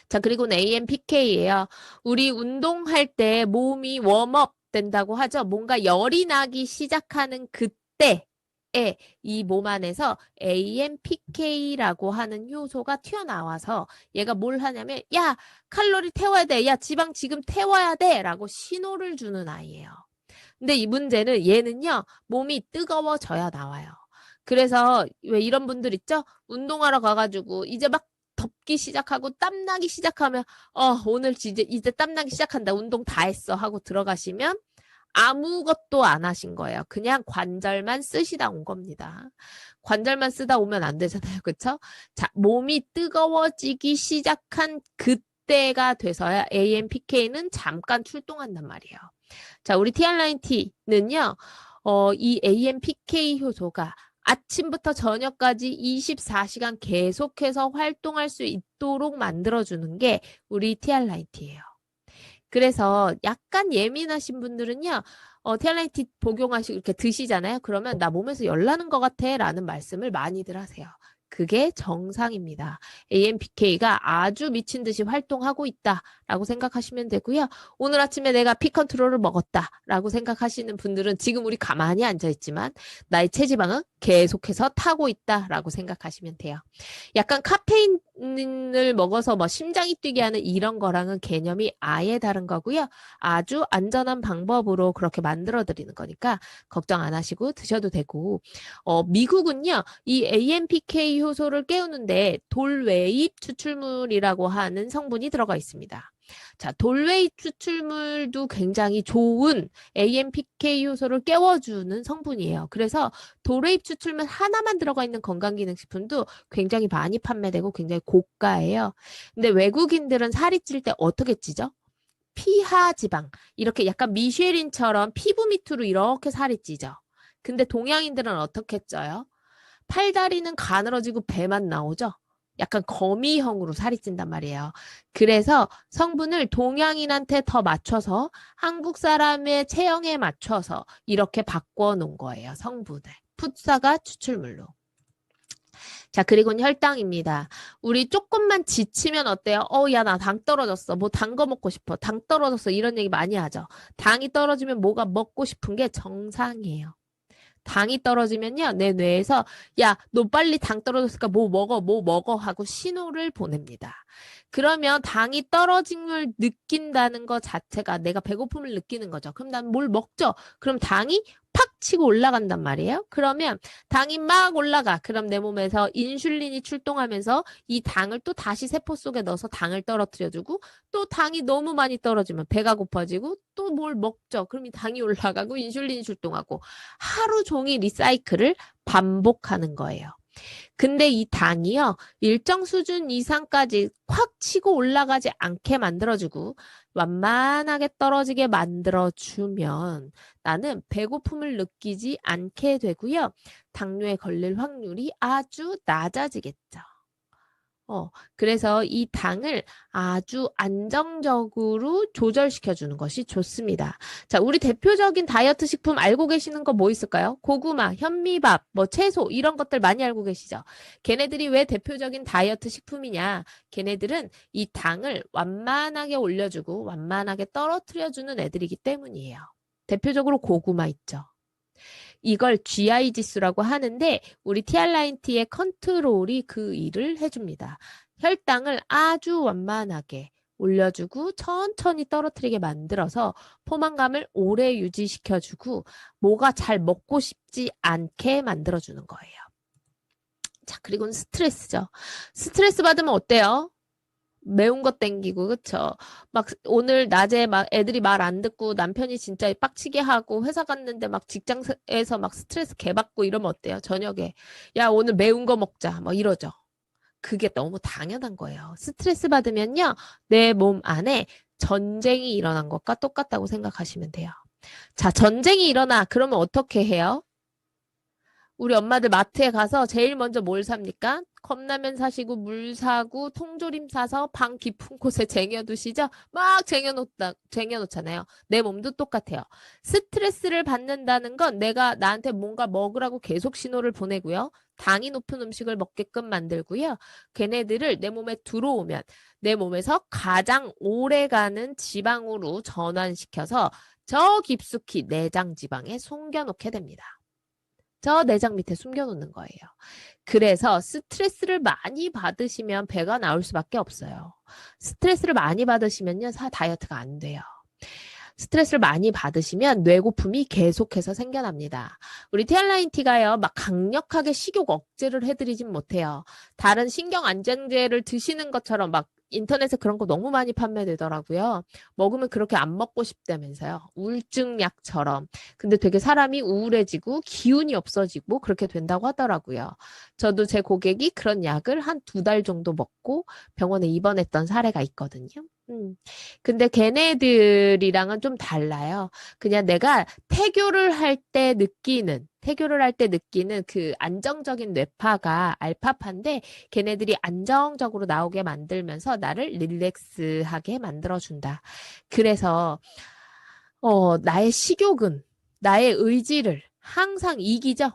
자, 그리고는 AMPK예요. 우리 운동할 때 몸이 웜업 된다고 하죠. 뭔가 열이 나기 시작하는 그때 이 몸 안에서 AMPK라고 하는 효소가 튀어나와서 얘가 뭘 하냐면 야 칼로리 태워야 돼. 야 지방 지금 태워야 돼. 라고 신호를 주는 아이예요. 근데 이 문제는 얘는요. 몸이 뜨거워져야 나와요. 그래서 왜 이런 분들 있죠? 운동하러 가가지고 이제 막 덥기 시작하고 땀나기 시작하면 오늘 이제 땀나기 시작한다. 운동 다 했어 하고 들어가시면 아무것도 안 하신 거예요. 그냥 관절만 쓰시다 온 겁니다. 관절만 쓰다 오면 안 되잖아요. 그쵸? 자, 몸이 뜨거워지기 시작한 그때가 돼서야 AMPK는 잠깐 출동한단 말이에요. 자, 우리 TR9T는요, 이 AMPK 효소가 아침부터 저녁까지 24시간 계속해서 활동할 수 있도록 만들어주는 게 우리 TR9T예요. 그래서 약간 예민하신 분들은요, TR9T 복용하시고 이렇게 드시잖아요. 그러면 나 몸에서 열 나는 것 같아 라는 말씀을 많이들 하세요. 그게 정상입니다. AMPK가 아주 미친 듯이 활동하고 있다라고 생각하시면 되고요. 오늘 아침에 내가 피컨트롤을 먹었다라고 생각하시는 분들은 지금 우리 가만히 앉아있지만 나의 체지방은 계속해서 타고 있다라고 생각하시면 돼요. 약간 카페인을 먹어서 뭐 심장이 뛰게 하는 이런 거랑은 개념이 아예 다른 거고요. 아주 안전한 방법으로 그렇게 만들어 드리는 거니까 걱정 안 하시고 드셔도 되고 미국은요. 이 AMPK 효소를 깨우는데 돌웨잎 추출물이라고 하는 성분이 들어가 있습니다. 자, 돌웨잎 추출물도 굉장히 좋은 AMPK 효소를 깨워주는 성분이에요. 그래서 돌웨잎 추출물 하나만 들어가 있는 건강기능식품도 굉장히 많이 판매되고 굉장히 고가예요. 근데 외국인들은 살이 찔 때 어떻게 찌죠? 피하지방. 이렇게 약간 미쉐린처럼 피부 밑으로 이렇게 살이 찌죠. 근데 동양인들은 어떻게 쪄요? 팔다리는 가늘어지고 배만 나오죠? 약간 거미형으로 살이 찐단 말이에요. 그래서 성분을 동양인한테 더 맞춰서 한국 사람의 체형에 맞춰서 이렇게 바꿔놓은 거예요. 성분을. 풋사가 추출물로. 자, 그리고는 혈당입니다. 우리 조금만 지치면 어때요? 야, 나 당 떨어졌어. 뭐 단 거 먹고 싶어. 당 떨어졌어. 이런 얘기 많이 하죠. 당이 떨어지면 뭐가 먹고 싶은 게 정상이에요. 당이 떨어지면요, 내 뇌에서, 야, 너 빨리 당 떨어졌으니까 뭐 먹어 하고 신호를 보냅니다. 그러면 당이 떨어진 걸 느낀다는 것 자체가 내가 배고픔을 느끼는 거죠. 그럼 난 뭘 먹죠? 그럼 당이 팍 치고 올라간단 말이에요. 그러면 당이 막 올라가. 그럼 내 몸에서 인슐린이 출동하면서 이 당을 또 다시 세포 속에 넣어서 당을 떨어뜨려주고 또 당이 너무 많이 떨어지면 배가 고파지고 또 뭘 먹죠. 그럼 이 당이 올라가고 인슐린이 출동하고 하루 종일 리사이클을 반복하는 거예요. 근데 이 당이요, 일정 수준 이상까지 콱 치고 올라가지 않게 만들어주고 완만하게 떨어지게 만들어주면 나는 배고픔을 느끼지 않게 되고요. 당뇨에 걸릴 확률이 아주 낮아지겠죠. 그래서 이 당을 아주 안정적으로 조절시켜 주는 것이 좋습니다. 자, 우리 대표적인 다이어트 식품 알고 계시는 거 뭐 있을까요? 고구마, 현미밥, 뭐 채소 이런 것들 많이 알고 계시죠? 걔네들이 왜 대표적인 다이어트 식품이냐? 걔네들은 이 당을 완만하게 올려주고 완만하게 떨어뜨려주는 애들이기 때문이에요. 대표적으로 고구마 있죠. 이걸 GI 지수라고 하는데 우리 TR9T의 컨트롤이 그 일을 해줍니다. 혈당을 아주 완만하게 올려주고 천천히 떨어뜨리게 만들어서 포만감을 오래 유지시켜주고 뭐가 잘 먹고 싶지 않게 만들어주는 거예요. 자, 그리고는 스트레스죠. 스트레스 받으면 어때요? 매운 거 땡기고 그쵸? 막 오늘 낮에 막 애들이 말 안 듣고 남편이 진짜 빡치게 하고 회사 갔는데 막 직장에서 막 스트레스 개받고 이러면 어때요? 저녁에 야 오늘 매운 거 먹자 뭐 이러죠. 그게 너무 당연한 거예요. 스트레스 받으면요 내 몸 안에 전쟁이 일어난 것과 똑같다고 생각하시면 돼요. 자, 전쟁이 일어나 그러면 어떻게 해요? 우리 엄마들 마트에 가서 제일 먼저 뭘 삽니까? 컵라면 사시고 물 사고 통조림 사서 방 깊은 곳에 쟁여두시죠? 막 쟁여놓잖아요. 내 몸도 똑같아요. 스트레스를 받는다는 건 내가 나한테 뭔가 먹으라고 계속 신호를 보내고요. 당이 높은 음식을 먹게끔 만들고요. 걔네들을 내 몸에 들어오면 내 몸에서 가장 오래가는 지방으로 전환시켜서 저 깊숙이 내장 지방에 숨겨놓게 됩니다. 저 내장 밑에 숨겨놓는 거예요. 그래서 스트레스를 많이 받으시면 배가 나올 수밖에 없어요. 스트레스를 많이 받으시면요, 다이어트가 안 돼요. 스트레스를 많이 받으시면 뇌고픔이 계속해서 생겨납니다. 우리 티알라인티가요, 막 강력하게 식욕 억제를 해드리진 못해요. 다른 신경 안정제를 드시는 것처럼 막 인터넷에 그런 거 너무 많이 판매되더라고요. 먹으면 그렇게 안 먹고 싶다면서요. 우울증 약처럼. 근데 되게 사람이 우울해지고 기운이 없어지고 그렇게 된다고 하더라고요. 저도 제 고객이 그런 약을 한 2달 정도 먹고 병원에 입원했던 사례가 있거든요. 근데 걔네들이랑은 좀 달라요. 그냥 내가 태교를 할 때 느끼는 그 안정적인 뇌파가 알파파인데 걔네들이 안정적으로 나오게 만들면서 나를 릴렉스하게 만들어준다. 그래서 나의 식욕은 나의 의지를 항상 이기죠.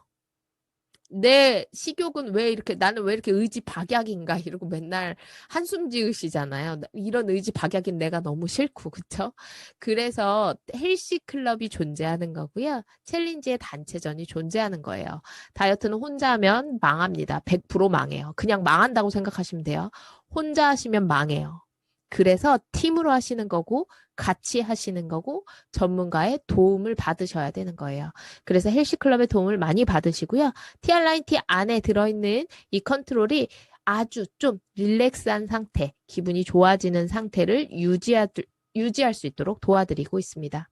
내 식욕은 나는 왜 이렇게 의지 박약인가 이러고 맨날 한숨 지으시잖아요. 이런 의지 박약인 내가 너무 싫고, 그쵸? 그래서 헬시 클럽이 존재하는 거고요. 챌린지의 단체전이 존재하는 거예요. 다이어트는 혼자 하면 망합니다. 100% 망해요. 그냥 망한다고 생각하시면 돼요. 혼자 하시면 망해요. 그래서 팀으로 하시는 거고, 같이 하시는 거고, 전문가의 도움을 받으셔야 되는 거예요. 그래서 헬시클럽의 도움을 많이 받으시고요. TR9T 안에 들어있는 이 컨트롤이 아주 좀 릴렉스한 상태, 기분이 좋아지는 상태를 유지할 수 있도록 도와드리고 있습니다.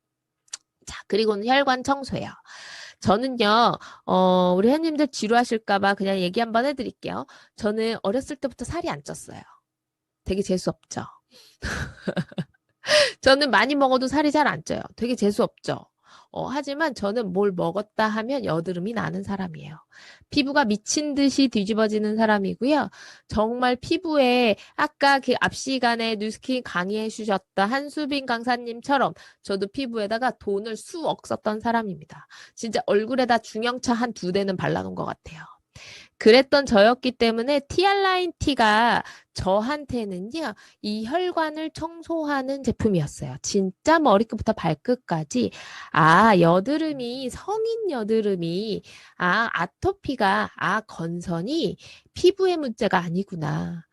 자, 그리고는 혈관 청소예요. 저는요, 우리 회원님들 지루하실까봐 그냥 얘기 한번 해드릴게요. 저는 어렸을 때부터 살이 안 쪘어요. 되게 재수없죠? 저는 많이 먹어도 살이 잘 안 쪄요. 되게 재수없죠? 하지만 저는 뭘 먹었다 하면 여드름이 나는 사람이에요. 피부가 미친 듯이 뒤집어지는 사람이고요. 정말 피부에 아까 그 앞 시간에 뉴스킨 강의해 주셨던 한수빈 강사님처럼 저도 피부에다가 돈을 수억 썼던 사람입니다. 진짜 얼굴에다 중형차 한 2대는 발라놓은 것 같아요. 그랬던 저였기 때문에 TR9T가 저한테는요, 이 혈관을 청소하는 제품이었어요. 진짜 머리끝부터 발끝까지, 여드름이, 성인 여드름이, 아토피가, 건선이 피부의 문제가 아니구나.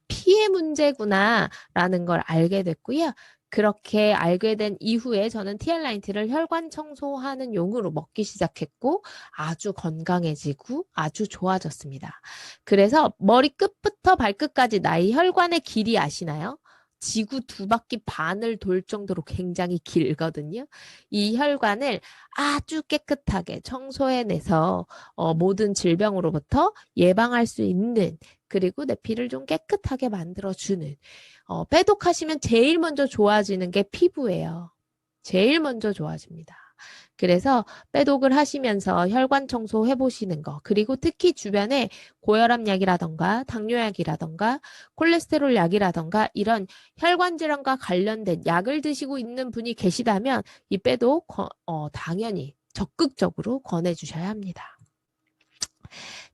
피의 문제구나. 라는 걸 알게 됐고요. 그렇게 알게 된 이후에 저는 TR9T를 혈관 청소하는 용으로 먹기 시작했고 아주 건강해지고 아주 좋아졌습니다. 그래서 머리 끝부터 발끝까지 나의 혈관의 길이 아시나요? 지구 2바퀴 반을 돌 정도로 굉장히 길거든요. 이 혈관을 아주 깨끗하게 청소해내서 모든 질병으로부터 예방할 수 있는 그리고 내 피를 좀 깨끗하게 만들어주는 빼독하시면 제일 먼저 좋아지는 게 피부예요. 제일 먼저 좋아집니다. 그래서 빼독을 하시면서 혈관 청소 해보시는 거 그리고 특히 주변에 고혈압 약이라던가 당뇨약이라던가 콜레스테롤 약이라던가 이런 혈관 질환과 관련된 약을 드시고 있는 분이 계시다면 이 빼독 당연히 적극적으로 권해주셔야 합니다.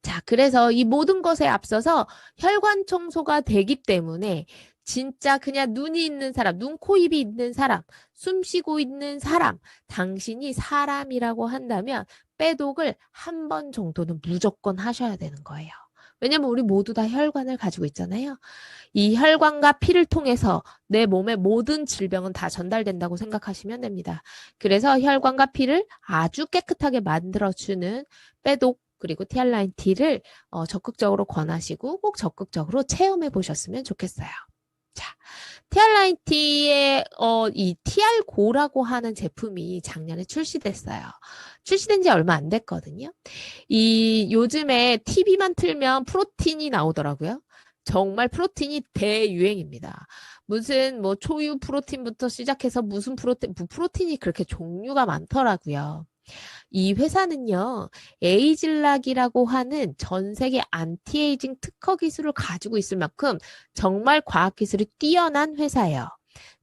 자, 그래서 이 모든 것에 앞서서 혈관 청소가 되기 때문에 진짜 그냥 눈이 있는 사람, 눈, 코, 입이 있는 사람, 숨 쉬고 있는 사람, 당신이 사람이라고 한다면 빼독을 한 번 정도는 무조건 하셔야 되는 거예요. 왜냐면 우리 모두 다 혈관을 가지고 있잖아요. 이 혈관과 피를 통해서 내 몸의 모든 질병은 다 전달된다고 생각하시면 됩니다. 그래서 혈관과 피를 아주 깨끗하게 만들어주는 빼독 그리고 TR9T를 적극적으로 권하시고 꼭 적극적으로 체험해 보셨으면 좋겠어요. 자, TR9T의 이 TR고라고 하는 제품이 작년에 출시됐어요. 출시된 지 얼마 안 됐거든요. 이 요즘에 TV만 틀면 프로틴이 나오더라고요. 정말 프로틴이 대유행입니다. 무슨 뭐 초유 프로틴부터 시작해서 무슨 프로틴이 그렇게 종류가 많더라고요. 이 회사는요, 에이즐락이라고 하는 전 세계 안티에이징 특허 기술을 가지고 있을 만큼 정말 과학기술이 뛰어난 회사예요.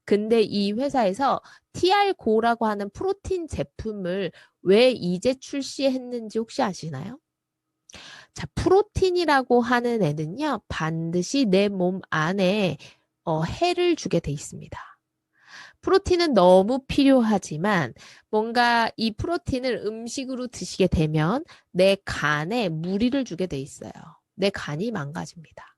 근데 이 회사에서 TR고라고 하는 프로틴 제품을 왜 이제 출시했는지 혹시 아시나요? 자, 프로틴이라고 하는 애는요, 반드시 내 몸 안에 해를 주게 돼 있습니다. 프로틴은 너무 필요하지만 뭔가 이 프로틴을 음식으로 드시게 되면 내 간에 무리를 주게 돼 있어요. 내 간이 망가집니다.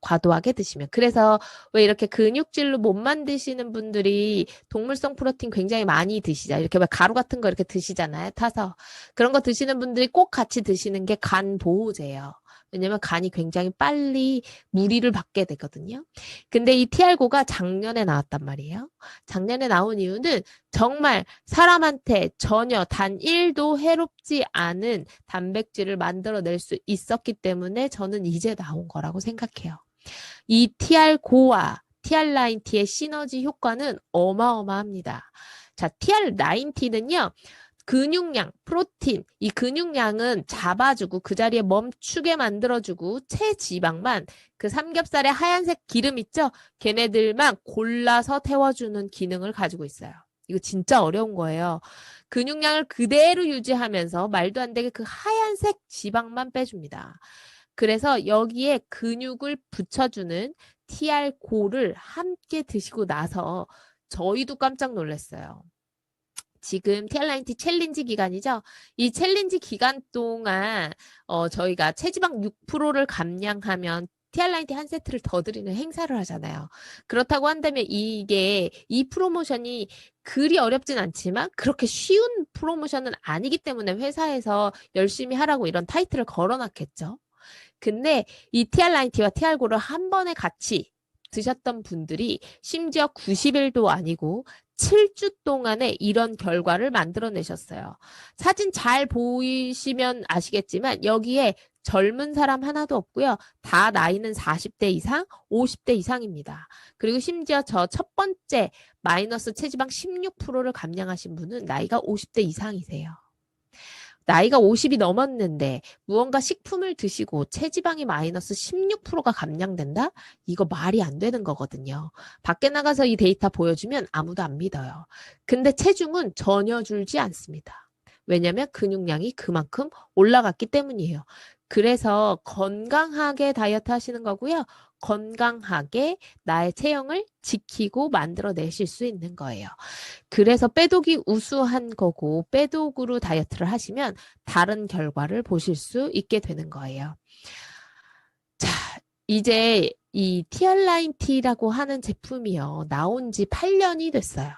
과도하게 드시면. 그래서 왜 이렇게 근육질로 못 만드시는 분들이 동물성 프로틴 굉장히 많이 드시죠. 이렇게 막 가루 같은 거 이렇게 드시잖아요. 타서. 그런 거 드시는 분들이 꼭 같이 드시는 게 간 보호제예요. 왜냐면 간이 굉장히 빨리 무리를 받게 되거든요. 근데 이 티알고가 작년에 나왔단 말이에요. 작년에 나온 이유는 정말 사람한테 전혀 단 1도 해롭지 않은 단백질을 만들어낼 수 있었기 때문에 저는 이제 나온 거라고 생각해요. 이 TR9와 TR9T의 시너지 효과는 어마어마합니다. 자, TR9T는요. 근육량, 프로틴, 이 근육량은 잡아주고 그 자리에 멈추게 만들어주고 체지방만 그 삼겹살의 하얀색 기름 있죠? 걔네들만 골라서 태워주는 기능을 가지고 있어요. 이거 진짜 어려운 거예요. 근육량을 그대로 유지하면서 말도 안 되게 그 하얀색 지방만 빼줍니다. 그래서 여기에 근육을 붙여주는 TR9를 함께 드시고 나서 저희도 깜짝 놀랐어요. 지금 TR9T 챌린지 기간이죠. 이 챌린지 기간 동안 저희가 체지방 6%를 감량하면 TR9T 한 세트를 더 드리는 행사를 하잖아요. 그렇다고 한다면 이 프로모션이 그리 어렵진 않지만 그렇게 쉬운 프로모션은 아니기 때문에 회사에서 열심히 하라고 이런 타이틀을 걸어놨겠죠. 근데 이 TR9T와 TR9를 한 번에 같이 드셨던 분들이 심지어 90일도 아니고 7주 동안에 이런 결과를 만들어내셨어요. 사진 잘 보이시면 아시겠지만 여기에 젊은 사람 하나도 없고요. 다 나이는 40대 이상, 50대 이상입니다. 그리고 심지어 저 첫 번째 마이너스 체지방 16%를 감량하신 분은 나이가 50대 이상이세요. 나이가 50이 넘었는데 무언가 식품을 드시고 체지방이 마이너스 16%가 감량된다? 이거 말이 안 되는 거거든요. 밖에 나가서 이 데이터 보여주면 아무도 안 믿어요. 근데 체중은 전혀 줄지 않습니다. 왜냐하면 근육량이 그만큼 올라갔기 때문이에요. 그래서 건강하게 다이어트 하시는 거고요. 건강하게 나의 체형을 지키고 만들어내실 수 있는 거예요. 그래서 빼독이 우수한 거고 빼독으로 다이어트를 하시면 다른 결과를 보실 수 있게 되는 거예요. 자, 이제 이 TR9T라고 하는 제품이요. 나온 지 8년이 됐어요.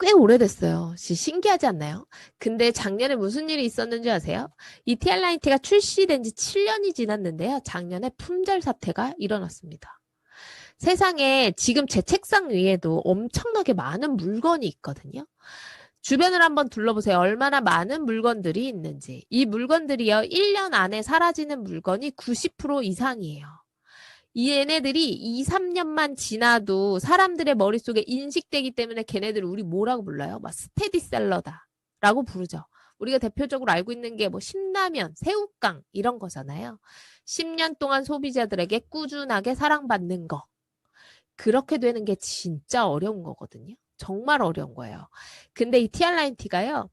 꽤 오래됐어요. 신기하지 않나요? 근데 작년에 무슨 일이 있었는지 아세요? 이 TR9T가 출시된 지 7년이 지났는데요. 작년에 품절 사태가 일어났습니다. 세상에 지금 제 책상 위에도 엄청나게 많은 물건이 있거든요. 주변을 한번 둘러보세요. 얼마나 많은 물건들이 있는지. 이 물건들이요. 1년 안에 사라지는 물건이 90% 이상이에요. 이 얘네들이 2, 3년만 지나도 사람들의 머릿속에 인식되기 때문에 걔네들을 우리 뭐라고 불러요? 막 스테디셀러다라고 부르죠. 우리가 대표적으로 알고 있는 게 뭐 신라면, 새우깡 이런 거잖아요. 10년 동안 소비자들에게 꾸준하게 사랑받는 거. 그렇게 되는 게 진짜 어려운 거거든요. 정말 어려운 거예요. 근데 이 TR9T가요.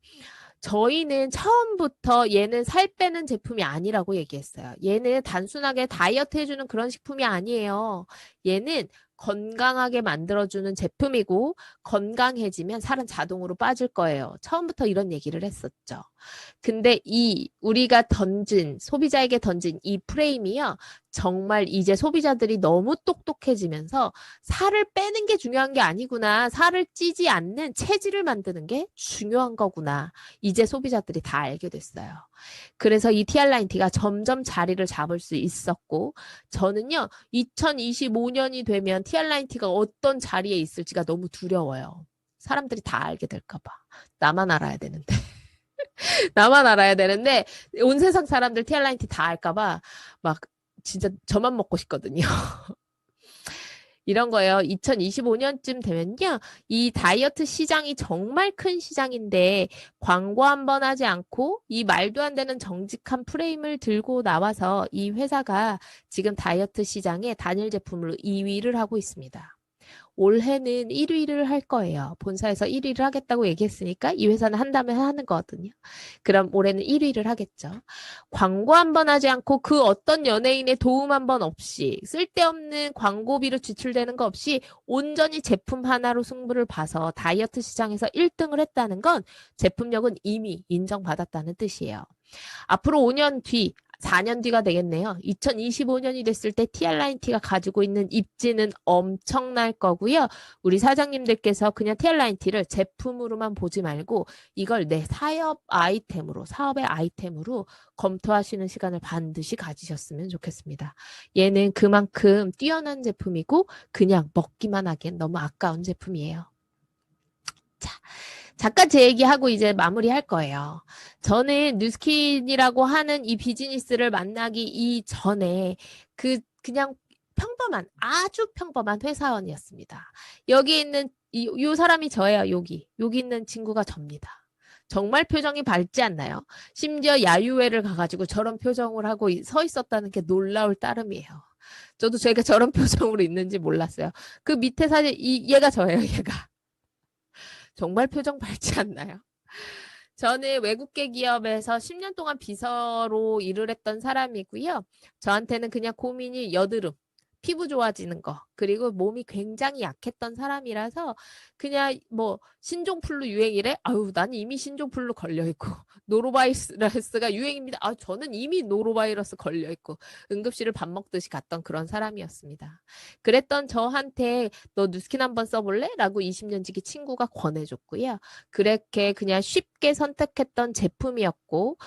저희는 처음부터 얘는 살 빼는 제품이 아니라고 얘기했어요. 얘는 단순하게 다이어트 해주는 그런 식품이 아니에요. 얘는 건강하게 만들어주는 제품이고 건강해지면 살은 자동으로 빠질 거예요. 처음부터 이런 얘기를 했었죠. 근데 우리가 소비자에게 던진 이 프레임이요. 정말 이제 소비자들이 너무 똑똑해지면서 살을 빼는 게 중요한 게 아니구나. 살을 찌지 않는 체질을 만드는 게 중요한 거구나. 이제 소비자들이 다 알게 됐어요. 그래서 이 TR9T가 점점 자리를 잡을 수 있었고 저는요. 2025년이 되면 TR9T가 어떤 자리에 있을지가 너무 두려워요. 사람들이 다 알게 될까 봐. 나만 알아야 되는데. 나만 알아야 되는데 온 세상 사람들 TR9T 다 알까 봐 막 진짜 저만 먹고 싶거든요. 이런 거예요. 2025년쯤 되면요. 이 다이어트 시장이 정말 큰 시장인데 광고 한 번 하지 않고 이 말도 안 되는 정직한 프레임을 들고 나와서 이 회사가 지금 다이어트 시장의 단일 제품으로 2위를 하고 있습니다. 올해는 1위를 할 거예요. 본사에서 1위를 하겠다고 얘기했으니까 이 회사는 한다면 하는 거거든요. 그럼 올해는 1위를 하겠죠. 광고 한 번 하지 않고 그 어떤 연예인의 도움 한 번 없이 쓸데없는 광고비로 지출되는 거 없이 온전히 제품 하나로 승부를 봐서 다이어트 시장에서 1등을 했다는 건 제품력은 이미 인정받았다는 뜻이에요. 앞으로 5년 뒤, 4년 뒤가 되겠네요. 2025년이 됐을 때 TR라인티가 가지고 있는 입지는 엄청날 거고요. 우리 사장님들께서 그냥 TR라인티를 제품으로만 보지 말고 이걸 내 사업의 아이템으로 검토하시는 시간을 반드시 가지셨으면 좋겠습니다. 얘는 그만큼 뛰어난 제품이고 그냥 먹기만 하기엔 너무 아까운 제품이에요. 자, 잠깐 제 얘기하고 이제 마무리할 거예요. 저는 뉴스킨이라고 하는 이 비즈니스를 만나기 이전에 그냥 평범한 아주 평범한 회사원이었습니다. 여기 있는 요 사람이 저예요. 여기 있는 친구가 접니다. 정말 표정이 밝지 않나요? 심지어 야유회를 가가지고 저런 표정을 하고 서 있었다는 게 놀라울 따름이에요. 저도 제가 저런 표정으로 있는지 몰랐어요. 그 밑에 사진 얘가 저예요. 얘가. 정말 표정 밝지 않나요? 저는 외국계 기업에서 10년 동안 비서로 일을 했던 사람이고요. 저한테는 그냥 고민이 여드름, 피부 좋아지는 거, 그리고 몸이 굉장히 약했던 사람이라서 그냥 뭐 신종플루 유행이래? 아유, 난 이미 신종플루 걸려있고 노로바이러스가 유행입니다. 아, 저는 이미 노로바이러스 걸려있고 응급실을 밥 먹듯이 갔던 그런 사람이었습니다. 그랬던 저한테 너 뉴스킨 한번 써볼래? 라고 20년 지기 친구가 권해줬고요. 그렇게 그냥 쉽게 선택했던 제품이었고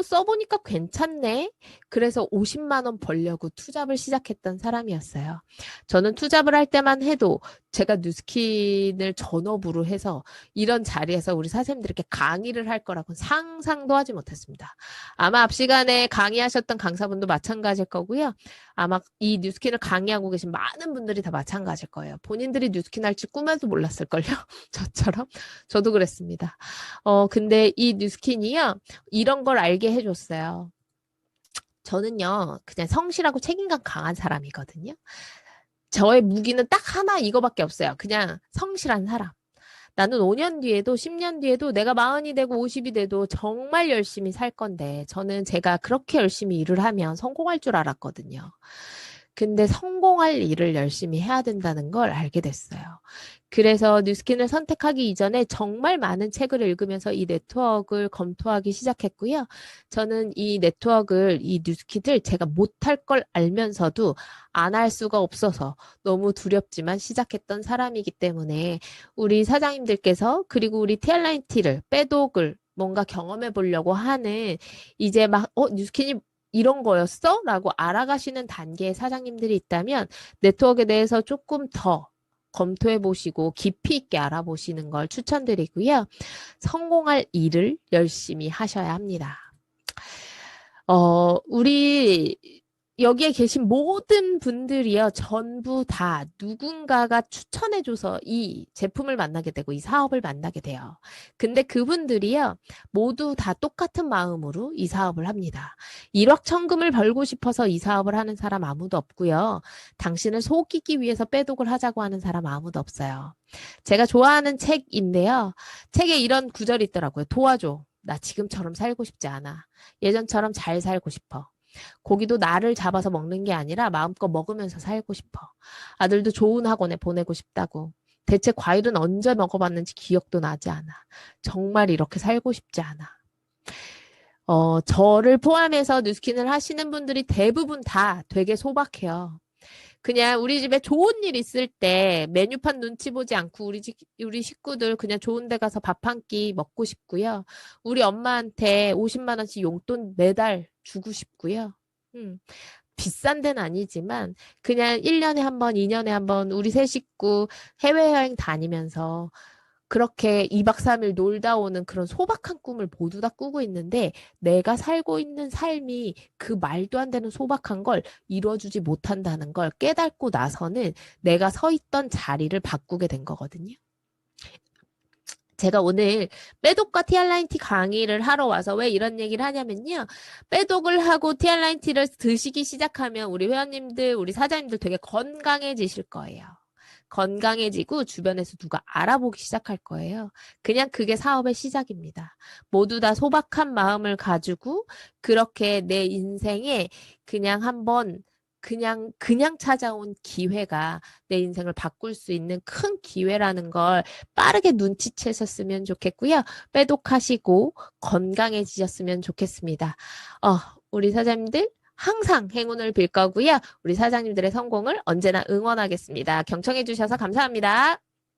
써보니까 괜찮네. 그래서 50만 원 벌려고 투잡을 시작했던 사람이었어요. 저는 투잡을 할 때만 해도 제가 뉴스킨을 전업으로 해서 이런 자리에서 우리 사장님들에게 강의를 할 거라고 상상도 하지 못했습니다. 아마 앞 시간에 강의하셨던 강사분도 마찬가지일 거고요. 아마 이 뉴스킨을 강의하고 계신 많은 분들이 다 마찬가지일 거예요. 본인들이 뉴스킨 할지 꿈에도 몰랐을걸요. 저처럼. 저도 그랬습니다. 근데 이 뉴스킨이요. 이런 걸 알게 해줬어요. 저는요. 그냥 성실하고 책임감 강한 사람이거든요. 저의 무기는 딱 하나 이거밖에 없어요. 그냥 성실한 사람. 나는 5년 뒤에도 10년 뒤에도 내가 40이 되고 50이 돼도 정말 열심히 살 건데 저는 제가 그렇게 열심히 일을 하면 성공할 줄 알았거든요. 근데 성공할 일을 열심히 해야 된다는 걸 알게 됐어요. 그래서 뉴스킨을 선택하기 이전에 정말 많은 책을 읽으면서 이 네트워크를 검토하기 시작했고요. 저는 이 뉴스킨을 제가 못할 걸 알면서도 안 할 수가 없어서 너무 두렵지만 시작했던 사람이기 때문에 우리 사장님들께서 그리고 우리 TR라인티를 빼독을 뭔가 경험해 보려고 하는 이제 막 뉴스킨이 이런 거였어? 라고 알아가시는 단계의 사장님들이 있다면 네트워크에 대해서 조금 더 검토해 보시고 깊이 있게 알아보시는 걸 추천드리고요. 성공할 일을 열심히 하셔야 합니다. 우리 여기에 계신 모든 분들이요. 전부 다 누군가가 추천해줘서 이 제품을 만나게 되고 이 사업을 만나게 돼요. 근데 그분들이요. 모두 다 똑같은 마음으로 이 사업을 합니다. 일확천금을 벌고 싶어서 이 사업을 하는 사람 아무도 없고요. 당신을 속이기 위해서 빼독을 하자고 하는 사람 아무도 없어요. 제가 좋아하는 책인데요. 책에 이런 구절이 있더라고요. 도와줘. 나 지금처럼 살고 싶지 않아. 예전처럼 잘 살고 싶어. 고기도 나를 잡아서 먹는 게 아니라 마음껏 먹으면서 살고 싶어. 아들도 좋은 학원에 보내고 싶다고. 대체 과일은 언제 먹어봤는지 기억도 나지 않아. 정말 이렇게 살고 싶지 않아. 저를 포함해서 뉴스킨을 하시는 분들이 대부분 다 되게 소박해요. 그냥 우리 집에 좋은 일 있을 때 메뉴판 눈치 보지 않고 우리 식구들 그냥 좋은 데 가서 밥 한 끼 먹고 싶고요. 우리 엄마한테 50만 원씩 용돈 매달 주고 싶고요. 비싼 데는 아니지만 그냥 1년에 한 번, 2년에 한 번 우리 세 식구 해외여행 다니면서 그렇게 2박 3일 놀다 오는 그런 소박한 꿈을 모두 다 꾸고 있는데 내가 살고 있는 삶이 그 말도 안 되는 소박한 걸 이루어주지 못한다는 걸 깨닫고 나서는 내가 서 있던 자리를 바꾸게 된 거거든요. 제가 오늘 빼독과 TR라인티 강의를 하러 와서 왜 이런 얘기를 하냐면요. 빼독을 하고 TR라인티를 드시기 시작하면 우리 회원님들, 우리 사장님들 되게 건강해지실 거예요. 건강해지고 주변에서 누가 알아보기 시작할 거예요. 그냥 그게 사업의 시작입니다. 모두 다 소박한 마음을 가지고 그렇게 내 인생에 그냥 한번 그냥 찾아온 기회가 내 인생을 바꿀 수 있는 큰 기회라는 걸 빠르게 눈치채셨으면 좋겠고요. 빼독하시고 건강해지셨으면 좋겠습니다. 우리 사장님들 항상 행운을 빌 거고요. 우리 사장님들의 성공을 언제나 응원하겠습니다. 경청해 주셔서 감사합니다.